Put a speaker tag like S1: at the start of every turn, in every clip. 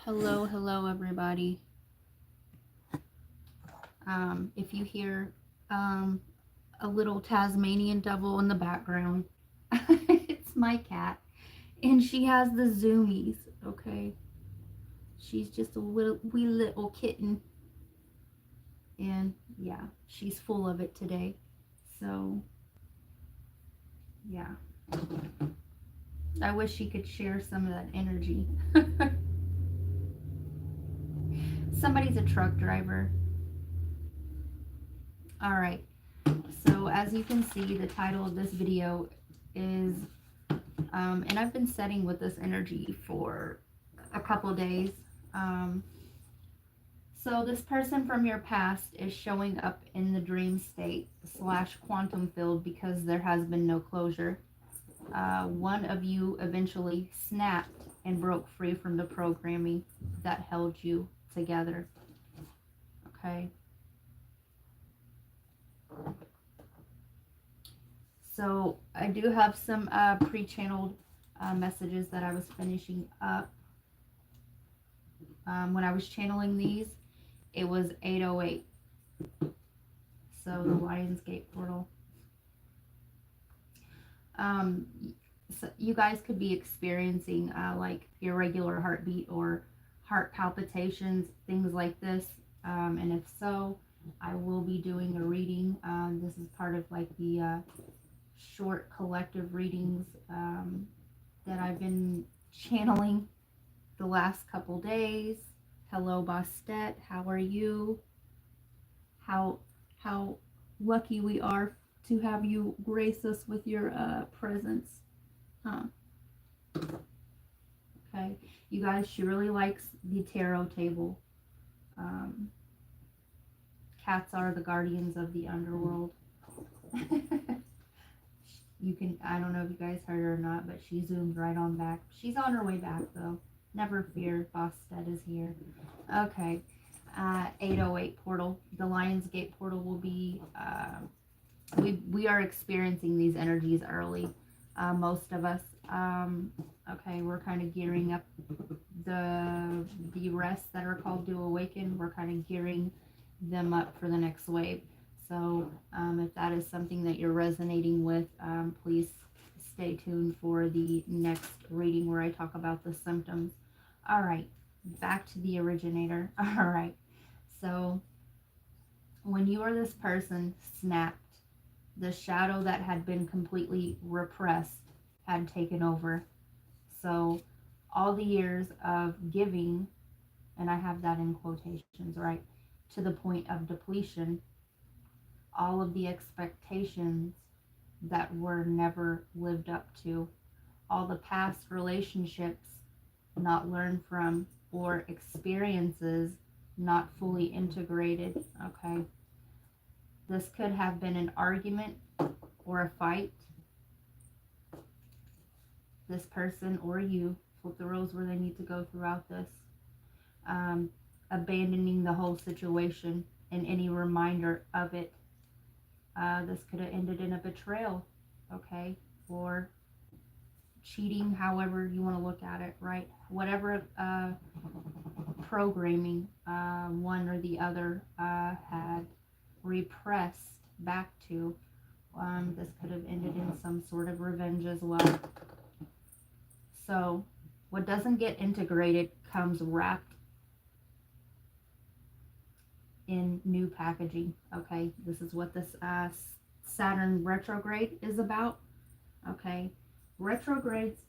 S1: Hello, everybody. If you hear a little Tasmanian devil in the background, it's my cat, and she has the zoomies. Okay, she's just a wee little kitten, and yeah, she's full of it today. So yeah, I wish she could share some of that energy. Somebody's a truck driver. All right. So as you can see, the title of this video is, and I've been setting with this energy for a couple days. Um, so this person from your past is showing up in the dream state slash quantum field because there has been no closure. One of you eventually snapped and broke free from the programming that held you together. Okay. So I do have some pre-channeled messages that I was finishing up. When I was channeling these, it was 8:08. So the Lionsgate portal. So you guys could be experiencing like irregular heartbeat or heart palpitations, things like this. And if so, I will be doing a reading. This is part of like the short collective readings that I've been channeling the last couple days. Hello, Bastet. How are you? How lucky we are to have you grace us with your presence. Huh. Okay. You guys, she really likes the tarot table. Um, Cats are the guardians of the underworld. You can, I don't know if you guys heard her or not, but she zoomed right on back. She's on her way back though. Never fear, Bosstead is here. Okay. 808 portal. The Lionsgate portal will be, we are experiencing these energies early. Most of us. Okay, we're kind of gearing up the rests that are called to awaken. We're kind of gearing them up for the next wave. So if that is something that you're resonating with, please stay tuned for the next reading where I talk about the symptoms. All right, back to the originator. All right, so when you or this person snapped, the shadow that had been completely repressed had taken over. So all the years of giving, and I have that in quotations, right, to the point of depletion, all of the expectations that were never lived up to, all the past relationships not learned from, or experiences not fully integrated. Okay, this could have been an argument or a fight. This person or you, flip the roles where they need to go throughout this. Abandoning the whole situation and any reminder of it. This could have ended in a betrayal, okay, or cheating, however you want to look at it, right? Whatever programming one or the other had repressed back to, this could have ended in some sort of revenge as well. So what doesn't get integrated comes wrapped in new packaging. Okay, this is what this Saturn retrograde is about. Okay, retrogrades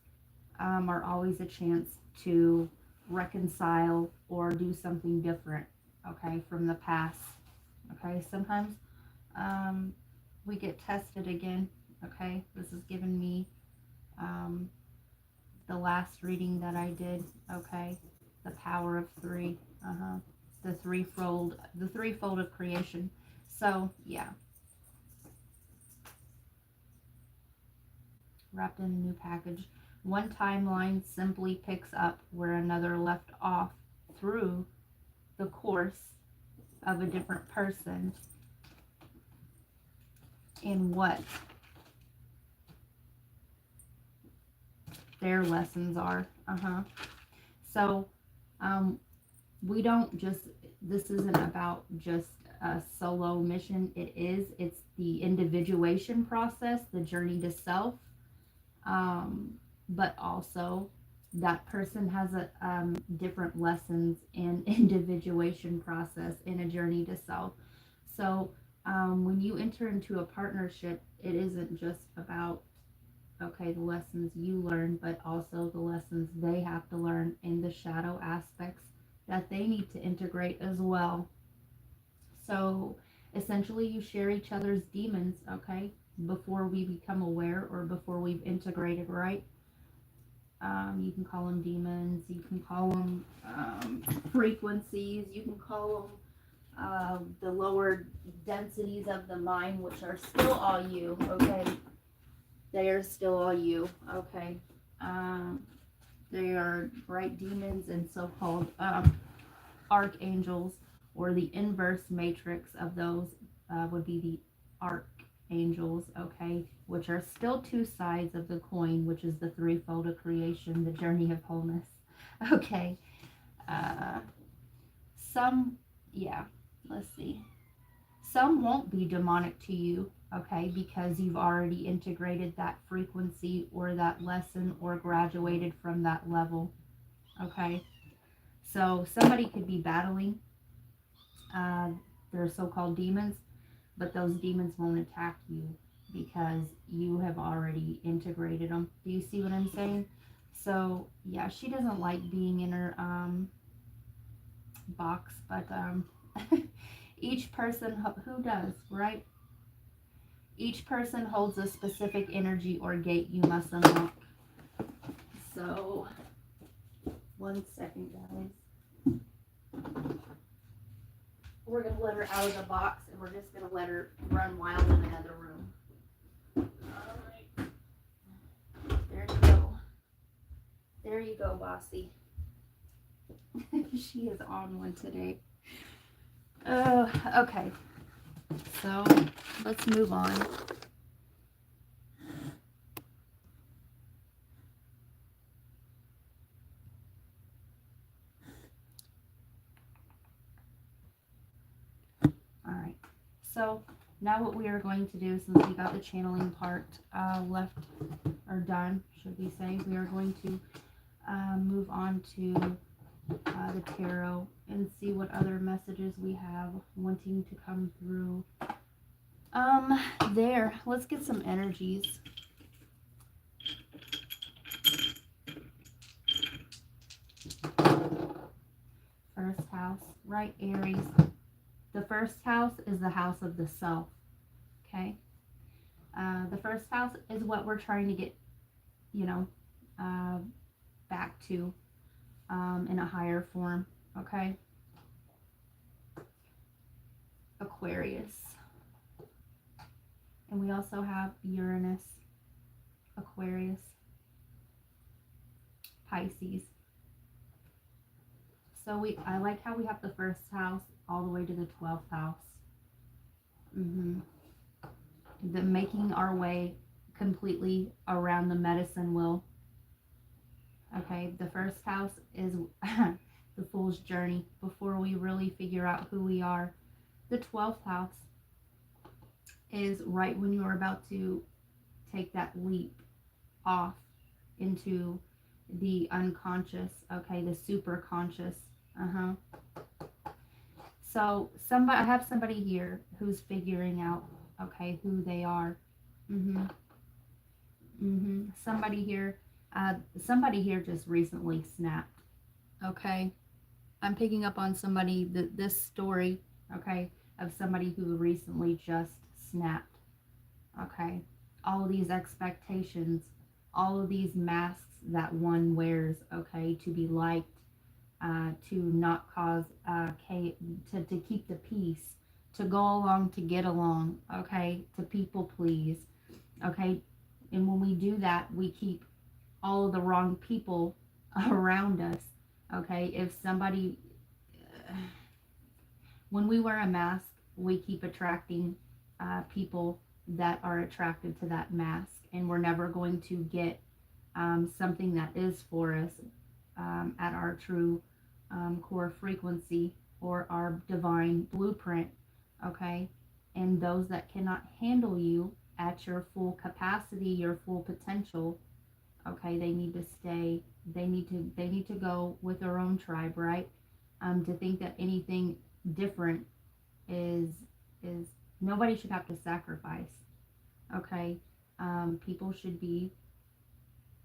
S1: are always a chance to reconcile or do something different, okay, from the past. Okay, sometimes we get tested again. Okay, this is giving me the last reading that I did. Okay, the power of three. The threefold of creation. So yeah, wrapped in a new package. One timeline simply picks up where another left off through the course of a different person in what their lessons are. So We don't just, this isn't about just a solo mission. It's the individuation process, the journey to self. But also that person has a different lessons in individuation process in a journey to self. So when you enter into a partnership, it isn't just about, okay, the lessons you learn, but also the lessons they have to learn in the shadow aspects that they need to integrate as well. So essentially, you share each other's demons, okay, before we become aware or before we've integrated, right? You can call them demons, you can call them frequencies, you can call them the lower densities of the mind, which are still all you, okay? They are still all you, okay? Um, they are bright demons and so-called archangels, or the inverse matrix of those would be the archangels, okay? Which are still two sides of the coin, which is the threefold of creation, the journey of wholeness, okay? Uh, some, yeah, let's see. Some won't be demonic to you, okay, because you've already integrated that frequency or that lesson or graduated from that level, okay? So somebody could be battling uh, their so-called demons, but those demons won't attack you because you have already integrated them. Do you see what I'm saying? So yeah, she doesn't like being in her box, but each person who does, right? Each person holds a specific energy or gate you must unlock. So, one second, guys. We're going to let her out of the box and we're just going to let her run wild in another room. Alright. There you go. There you go, Bossy. She is on one today. Okay. So, let's move on. Alright. So, now what we are going to do, since we got the channeling part left, or done, should we say, we are going to move on to the tarot and see what other messages we have wanting to come through. Let's get some energies. First house, right, Aries. The first house is the house of the self, okay? The first house is what we're trying to get, back to in a higher form, okay? Aquarius. And we also have Uranus, Aquarius, Pisces. So I like how we have the first house all the way to the 12th house. The making our way completely around the medicine wheel. Okay, the first house is the fool's journey before we really figure out who we are. The 12th house is right when you're about to take that leap off into the unconscious, okay, the super conscious. So I have somebody here who's figuring out, okay, who they are. Somebody here just recently snapped, okay? I'm picking up on somebody, this story, okay, of somebody who recently just snapped, okay? All of these expectations, all of these masks that one wears, okay, to be liked, to not cause to keep the peace, to go along to get along, okay, to people please, okay? And when we do that, we keep all of the wrong people around us, okay? If somebody, when we wear a mask, we keep attracting people that are attracted to that mask, and we're never going to get something that is for us at our true core frequency or our divine blueprint, okay? And those that cannot handle you at your full capacity, your full potential, okay, they need to stay. They need to go with their own tribe, right? To think that anything different is nobody should have to sacrifice, okay? People should be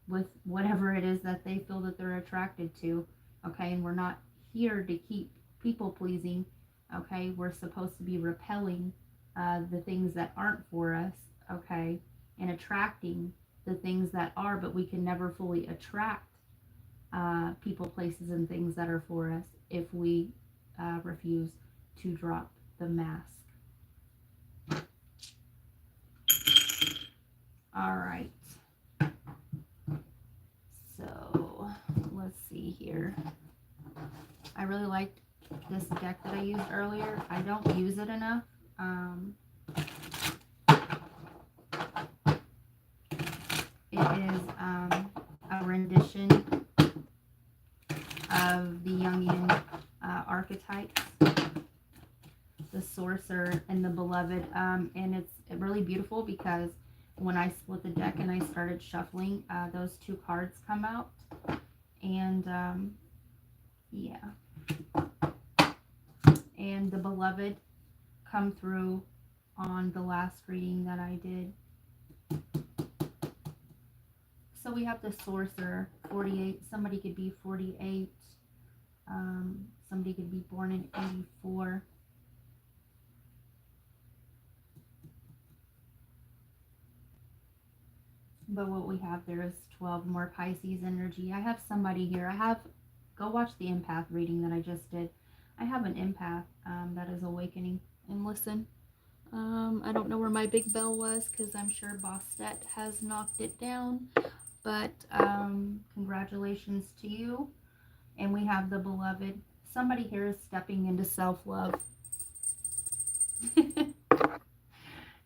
S1: with whatever it is that they feel that they're attracted to, okay? And we're not here to keep people pleasing, okay? We're supposed to be repelling the things that aren't for us, okay? And attracting the things that are, but we can never fully attract people, places, and things that are for us if we refuse to drop the mask. All right. So let's see here. I really liked this deck that I used earlier. I don't use it enough. It is a rendition of the Jungian archetypes, the Sorcerer and the Beloved, and it's really beautiful because when I split the deck and I started shuffling, those two cards come out, and yeah, and the Beloved come through on the last reading that I did. So we have the Sorcerer, 48. Somebody could be 48. Somebody could be born in 84. But what we have there is 12 more Pisces energy. I have somebody here. Go watch the empath reading that I just did. I have an empath that is awakening. And listen, I don't know where my big bell was because I'm sure Bostet has knocked it down. But congratulations to you. And we have the Beloved. Somebody here is stepping into self-love.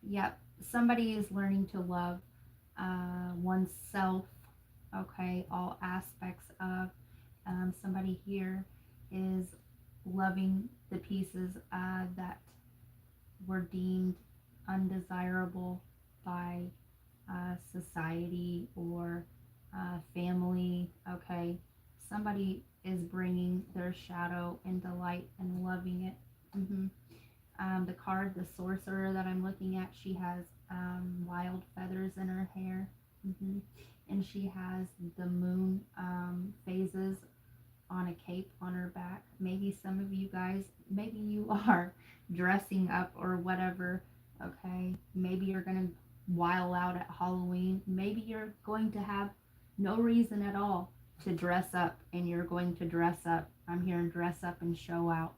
S1: Yep. Somebody is learning to love oneself. Okay. All aspects of. Somebody here is loving the pieces that were deemed undesirable by society or family, okay? Somebody is bringing their shadow into light and loving it. The card, the Sorcerer that I'm looking at, she has wild feathers in her hair. And she has the moon phases on a cape on her back. Maybe some of you guys, maybe you are dressing up or whatever, okay? Maybe you're going to while out at Halloween. Maybe you're going to have no reason at all to dress up, and you're going to dress up. I'm hearing dress up and show out,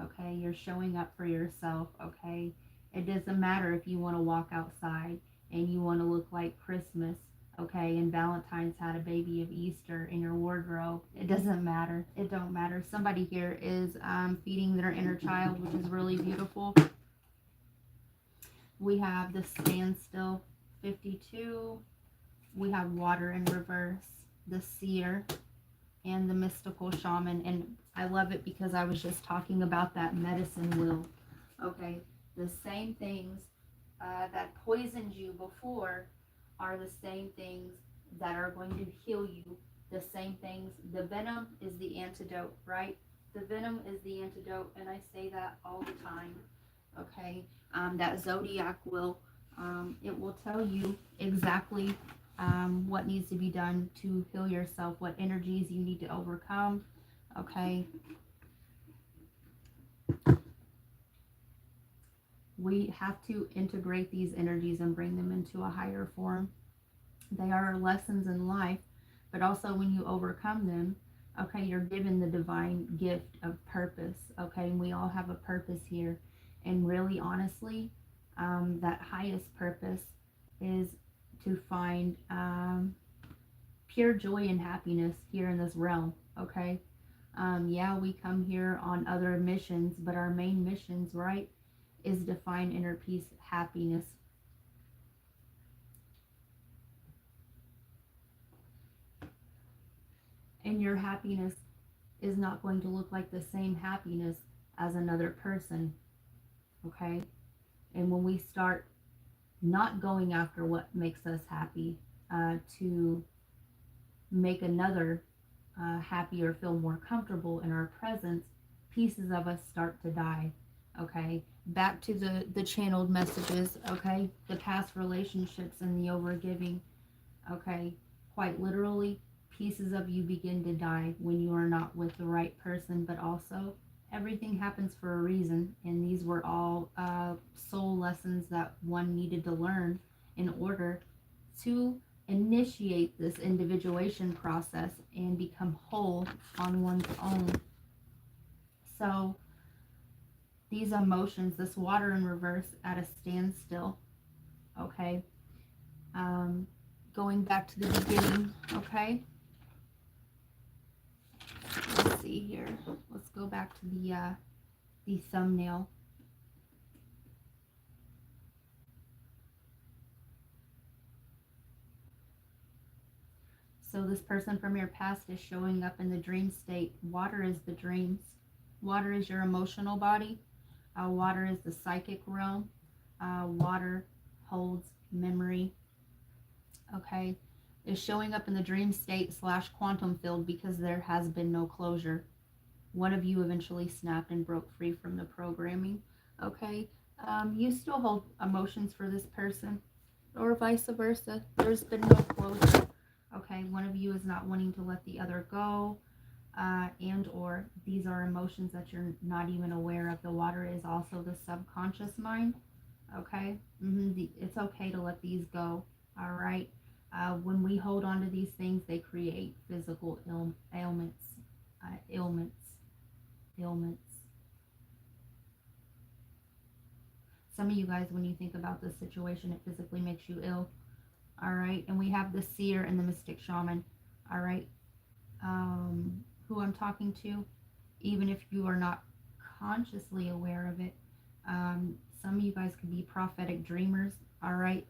S1: okay? You're showing up for yourself, okay? It doesn't matter if you want to walk outside and you want to look like Christmas, okay, and Valentine's had a baby of Easter in your wardrobe. It doesn't matter. It don't matter. Somebody here is feeding their inner child, which is really beautiful. We have the Standstill, 52. We have Water in reverse, the Seer, and the Mystical Shaman. And I love it because I was just talking about that medicine wheel. Okay, the same things that poisoned you before are the same things that are going to heal you. The same things. The venom is the antidote, right? The venom is the antidote, and I say that all the time. Okay, that zodiac will, it will tell you exactly what needs to be done to heal yourself, what energies you need to overcome. Okay, we have to integrate these energies and bring them into a higher form. They are lessons in life, but also when you overcome them, okay, you're given the divine gift of purpose. Okay, and we all have a purpose here. And really, honestly, that highest purpose is to find pure joy and happiness here in this realm, okay? Yeah, we come here on other missions, but our main missions, right, is to find inner peace, happiness. And your happiness is not going to look like the same happiness as another person. Okay? And when we start not going after what makes us happy, to make another happy or feel more comfortable in our presence, pieces of us start to die. Okay, back to the channeled messages. Okay, the past relationships and the overgiving. Okay, quite literally, pieces of you begin to die when you are not with the right person. But also, everything happens for a reason, and these were all soul lessons that one needed to learn in order to initiate this individuation process and become whole on one's own. So these emotions, this water in reverse at a standstill. Okay, going back to the beginning. Okay, let's see here. Let's go back to the thumbnail. So this person from your past is showing up in the dream state. Water is the dreams. Water is your emotional body. Water is the psychic realm. Water holds memory. Okay, is showing up in the dream state / quantum field because there has been no closure. One of you eventually snapped and broke free from the programming. Okay, you still hold emotions for this person, or vice versa. There's been no closure. Okay, one of you is not wanting to let the other go, and or these are emotions that you're not even aware of. The water is also the subconscious mind. Okay, it's okay to let these go. All right, when we hold on to these things, they create physical ailments. Ailments. Some of you guys, when you think about this situation, it physically makes you ill. All right, and we have the seer and the mystic shaman. All right, who I'm talking to, even if you are not consciously aware of it. Some of you guys could be prophetic dreamers. All right,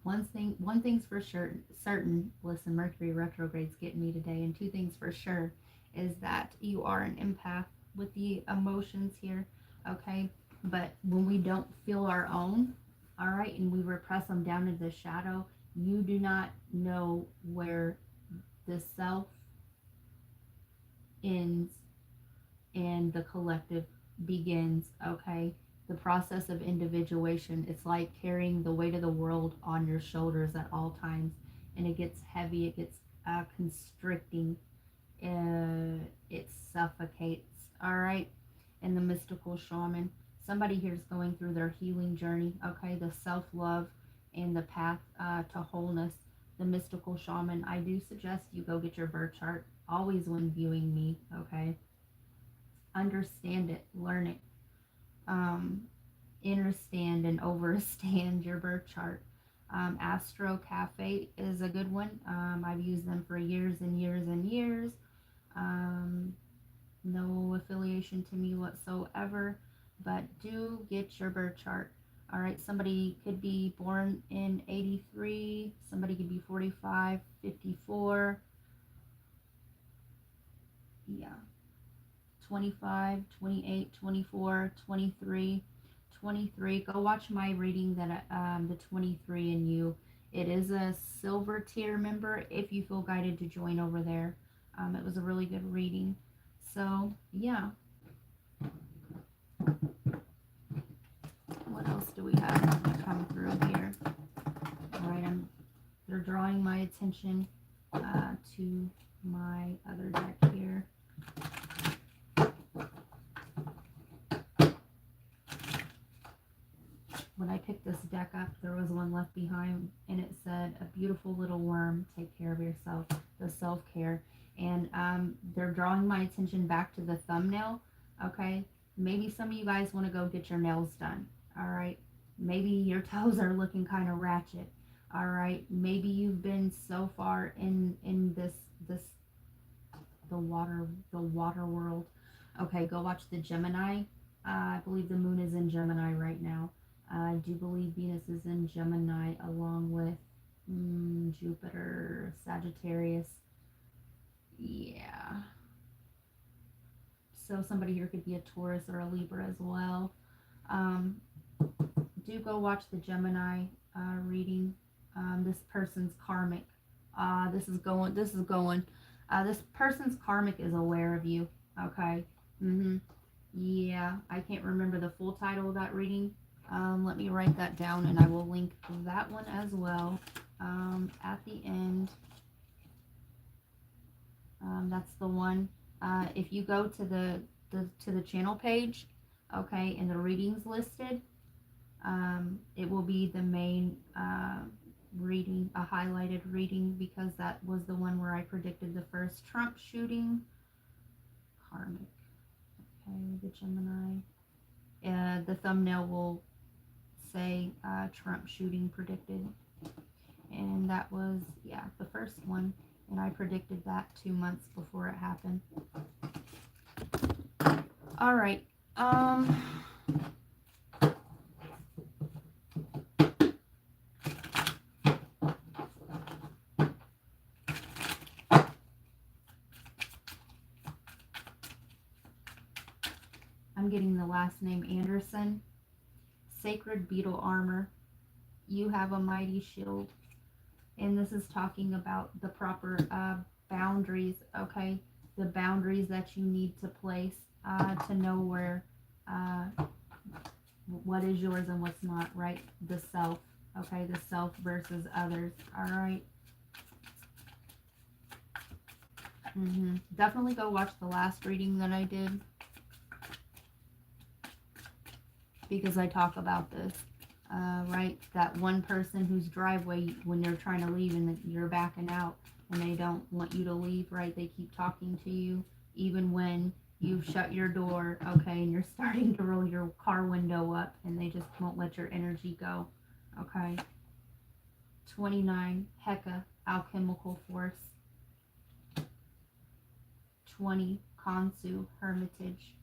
S1: one thing's for sure, certain. Listen, Mercury retrograde's getting me today, and two things for sure is that you are an empath with the emotions here. Okay, but when we don't feel our own, all right, and we repress them down into the shadow, you do not know where the self ends and the collective begins. Okay, the process of individuation, it's like carrying the weight of the world on your shoulders at all times, and it gets heavy, it gets constricting, it suffocates. All right, and the mystical shaman, somebody here is going through their healing journey. Okay, the self-love and the path to wholeness. The mystical shaman, I do suggest you go get your birth chart always when viewing me. Okay, understand it, learn it, understand and overstand your birth chart. Astro Cafe is a good one. I've used them for years and years and years. No affiliation to me whatsoever, but do get your birth chart. All right, somebody could be born in 83, somebody could be 45, 54, yeah, 25, 28, 24, 23, 23. Go watch my reading that the 23 in you. It is a silver tier member if you feel guided to join over there. It was a really good reading. So, yeah. What else do we have to come through here? All right, they're drawing my attention to my other deck here. When I picked this deck up, there was one left behind, and it said, "A beautiful little worm, take care of yourself," the self-care. And they're drawing my attention back to the thumbnail. Okay, maybe some of you guys want to go get your nails done. All right, maybe your toes are looking kind of ratchet. All right, maybe you've been so far in this the water world. Okay, go watch the Gemini. I believe the moon is in Gemini right now. I do believe Venus is in Gemini along with Jupiter, Sagittarius. Yeah. So somebody here could be a Taurus or a Libra as well. Um, do go watch the Gemini reading. This person's karmic. This is going. This is going. This person's karmic is aware of you. Okay. Yeah, I can't remember the full title of that reading. Let me write that down, and I will link that one as well at the end. That's the one. If you go to the channel page, okay, and the readings listed, it will be the main reading, a highlighted reading, because that was the one where I predicted the first Trump shooting. Karmic. Okay, the Gemini. The thumbnail will say Trump shooting predicted. And that was, yeah, the first one. And I predicted that 2 months before it happened. All right. I'm getting the last name Anderson. Sacred beetle armor. You have a mighty shield. And this is talking about the proper boundaries, okay? The boundaries that you need to place to know where, what is yours and what's not, right? The self, okay? The self versus others, all right? Definitely go watch the last reading that I did, because I talk about this. Right, that one person whose driveway, when you're trying to leave and you're backing out and they don't want you to leave, right, they keep talking to you even when you shut your door, okay, and you're starting to roll your car window up, and they just won't let your energy go, okay. 29, Heka, alchemical force. 20, Kansu, hermitage.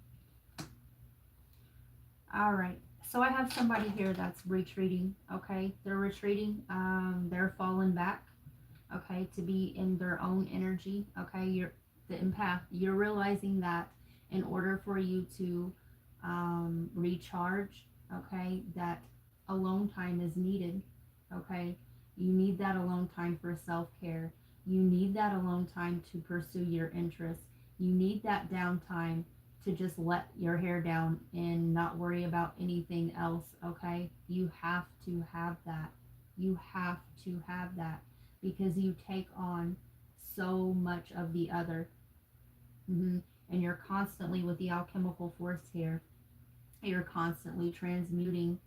S1: All right. So I have somebody here that's retreating, okay? They're retreating, they're falling back, okay, to be in their own energy, okay? You're the empath. You're realizing that in order for you to recharge, okay, that alone time is needed, okay? You need that alone time for self-care. You need that alone time to pursue your interests. You need that downtime to just let your hair down and not worry about anything else, okay? You have to have that. You have to have that, because you take on so much of the other. And you're constantly, with the alchemical force here, you're constantly transmuting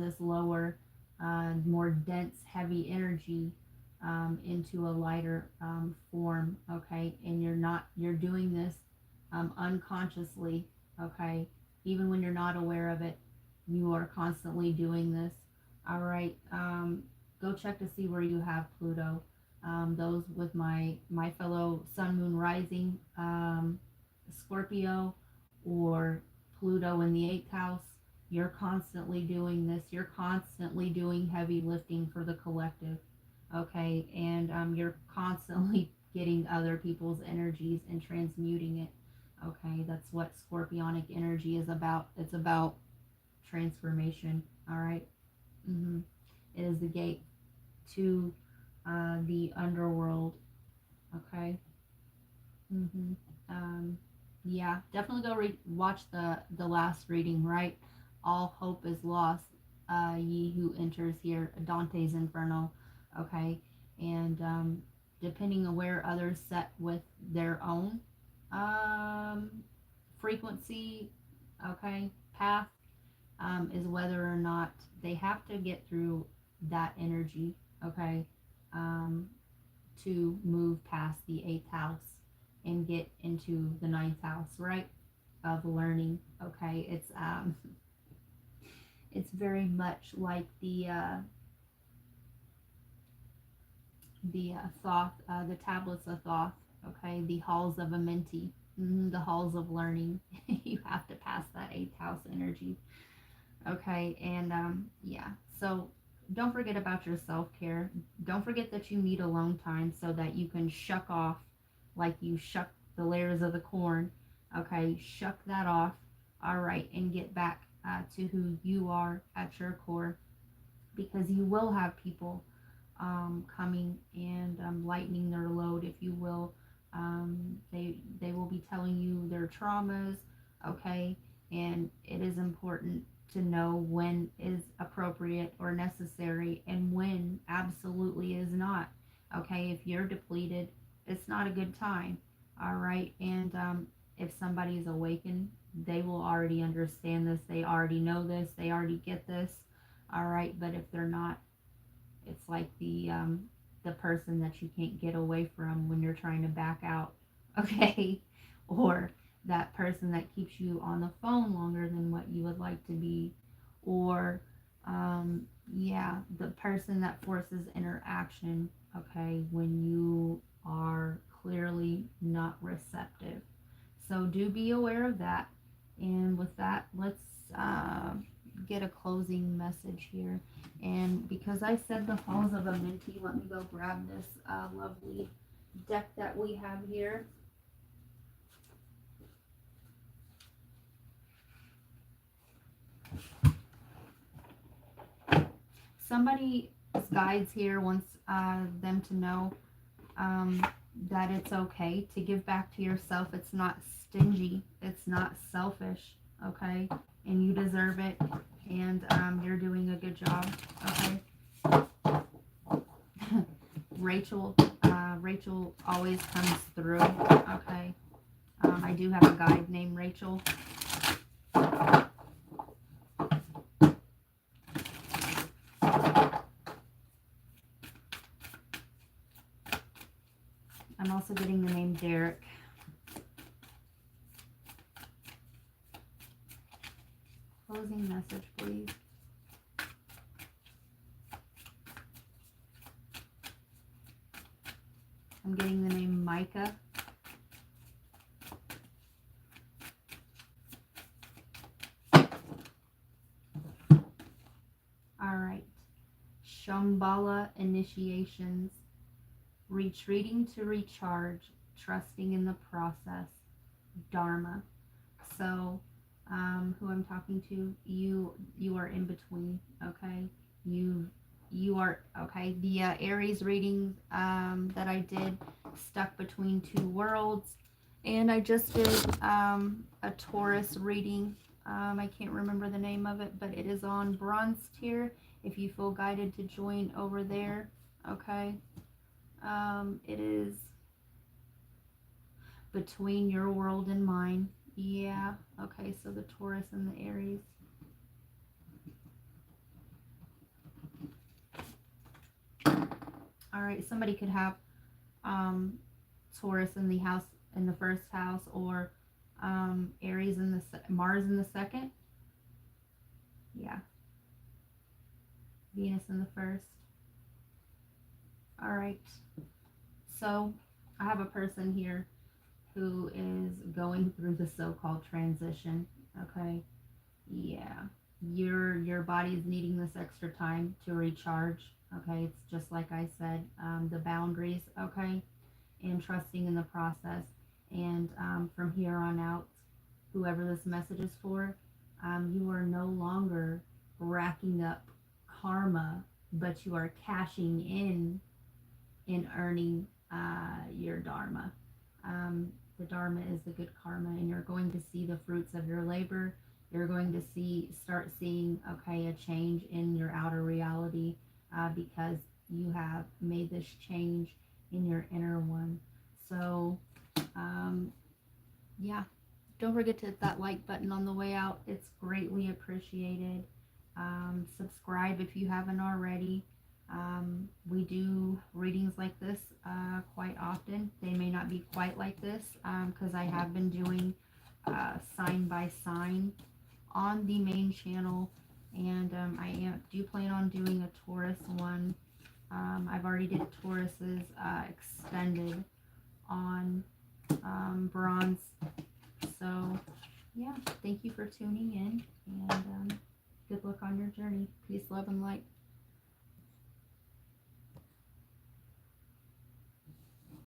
S1: this lower, more dense, heavy energy into a lighter form, okay? And you're doing this unconsciously, okay? Even when you're not aware of it, you are constantly doing this. All right, go check to see where you have Pluto. Those with my fellow Sun, Moon, Rising, Scorpio, or Pluto in the 8th house, you're constantly doing this. You're constantly doing heavy lifting for the collective, okay? And you're constantly getting other people's energies and transmuting it. Okay, that's what scorpionic energy is about. It's about transformation, all right? It is the gate to the underworld, okay? Yeah, definitely go watch the last reading, right? All hope is lost, ye who enters here, Dante's Inferno, okay? And depending on where others set with their own frequency, okay, path, is whether or not they have to get through that energy, okay, to move past the 8th house and get into the 9th house, right, of learning, okay. It's very much like the Thoth, the tablets of Thoth, okay, the halls of Amenti, the halls of learning. You have to pass that 8th house energy, okay. And yeah, so don't forget about your self-care. Don't forget that you need alone time so that you can shuck off, like you shuck the layers of the corn, Okay, shuck that off. All right, and get back to who you are at your core, because you will have people coming and lightening their load, if you will. They will be telling you their traumas, okay, and it is important to know when is appropriate or necessary and when absolutely is not. Okay, if you're depleted, it's not a good time. All right, and if somebody is awakened, they will already understand this. They already know this. They already get this. All right, but if they're not, it's like the person that you can't get away from when you're trying to back out, okay? Or that person that keeps you on the phone longer than what you would like to be, or yeah, the person that forces interaction, okay, when you are clearly not receptive. So do be aware of that. And with that, let's get a closing message here. And because I said the Halls of Amenti, let me go grab this lovely deck that we have here. Somebody's guides here wants them to know that it's okay to give back to yourself. It's not stingy. It's not selfish, okay? And you deserve it, and you're doing a good job, okay? Rachel always comes through, okay? I do have a guide named Rachel. I'm also getting the name Derek. Closing message, please. I'm getting the name Micah. All right. Shambhala initiations. Retreating to recharge, trusting in the process. Dharma. So, who I'm talking to, you are in between, okay? You are, okay? The Aries reading that I did stuck between two worlds, and I just did a Taurus reading. I can't remember the name of it, but it is on bronze tier if you feel guided to join over there, okay? It is between your world and mine. Yeah, okay, so the Taurus and the Aries. All right, somebody could have Taurus in the house, in the first house, or Aries in the Mars in the second. Yeah, Venus in the first. All right, so I have a person here who is going through the so-called transition, okay? Yeah, your body is needing this extra time to recharge, okay? It's just like I said, the boundaries, okay? And trusting in the process. And from here on out, whoever this message is for, you are no longer racking up karma, but you are cashing in and earning your dharma. The dharma is the good karma, and you're going to see the fruits of your labor. You're going to start seeing, okay, a change in your outer reality because you have made this change in your inner one. So, yeah, don't forget to hit that like button on the way out. It's greatly appreciated. Subscribe if you haven't already. We do readings like this quite often. They may not be quite like this because I have been doing sign by sign on the main channel, and I do plan on doing a Taurus one. I've already did Taurus's extended on bronze. So yeah, thank you for tuning in, and good luck on your journey. Peace, love, and light.